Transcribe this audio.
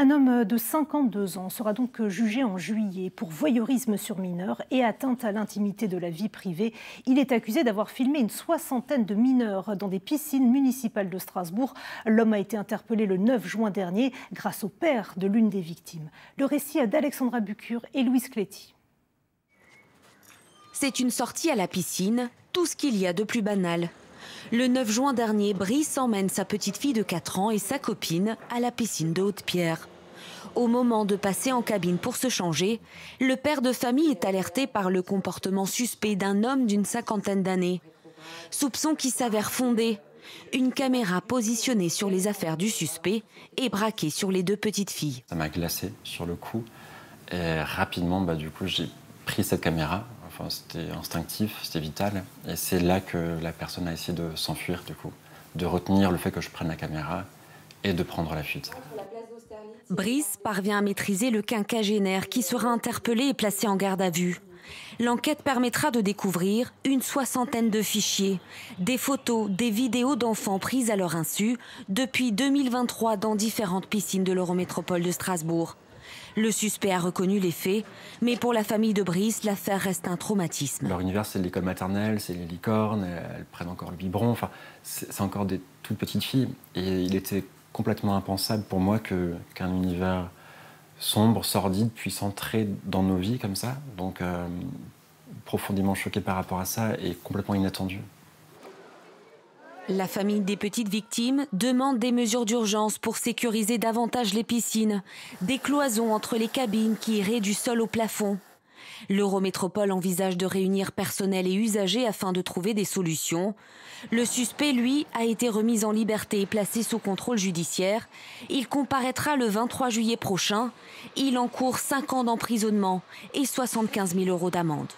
Un homme de 52 ans sera donc jugé en juillet pour voyeurisme sur mineurs et atteinte à l'intimité de la vie privée. Il est accusé d'avoir filmé une soixantaine de mineurs dans des piscines municipales de Strasbourg. L'homme a été interpellé le 9 juin dernier grâce au père de l'une des victimes. Le récit d'Alexandra Bucure et Louise Cléty. C'est une sortie à la piscine, tout ce qu'il y a de plus banal. Le 9 juin dernier, Brice emmène sa petite fille de 4 ans et sa copine à la piscine de Haute-Pierre. Au moment de passer en cabine pour se changer, le père de famille est alerté par le comportement suspect d'un homme d'une cinquantaine d'années. Soupçon qui s'avère fondé. Une caméra positionnée sur les affaires du suspect et braquée sur les deux petites filles. Ça m'a glacé sur le coup et rapidement, du coup, j'ai pris cette caméra. Enfin, c'était instinctif, c'était vital. Et c'est là que la personne a essayé de s'enfuir, du coup, de retenir le fait que je prenne la caméra et de prendre la fuite. Brice parvient à maîtriser le quinquagénaire qui sera interpellé et placé en garde à vue. L'enquête permettra de découvrir une soixantaine de fichiers, des photos, des vidéos d'enfants prises à leur insu depuis 2023 dans différentes piscines de l'Eurométropole de Strasbourg. Le suspect a reconnu les faits, mais pour la famille de Brice, l'affaire reste un traumatisme. Leur univers, c'est l'école maternelle, c'est les licornes, elles prennent encore le biberon, enfin, c'est encore des toutes petites filles. Et il était complètement impensable pour moi qu'un univers sombre, sordide, puisse entrer dans nos vies comme ça. Donc, profondément choqué par rapport à ça et complètement inattendu. La famille des petites victimes demande des mesures d'urgence pour sécuriser davantage les piscines, des cloisons entre les cabines qui iraient du sol au plafond. L'Eurométropole envisage de réunir personnel et usagers afin de trouver des solutions. Le suspect, lui, a été remis en liberté et placé sous contrôle judiciaire. Il comparaîtra le 23 juillet prochain. Il encourt 5 ans d'emprisonnement et 75 000 € d'amende.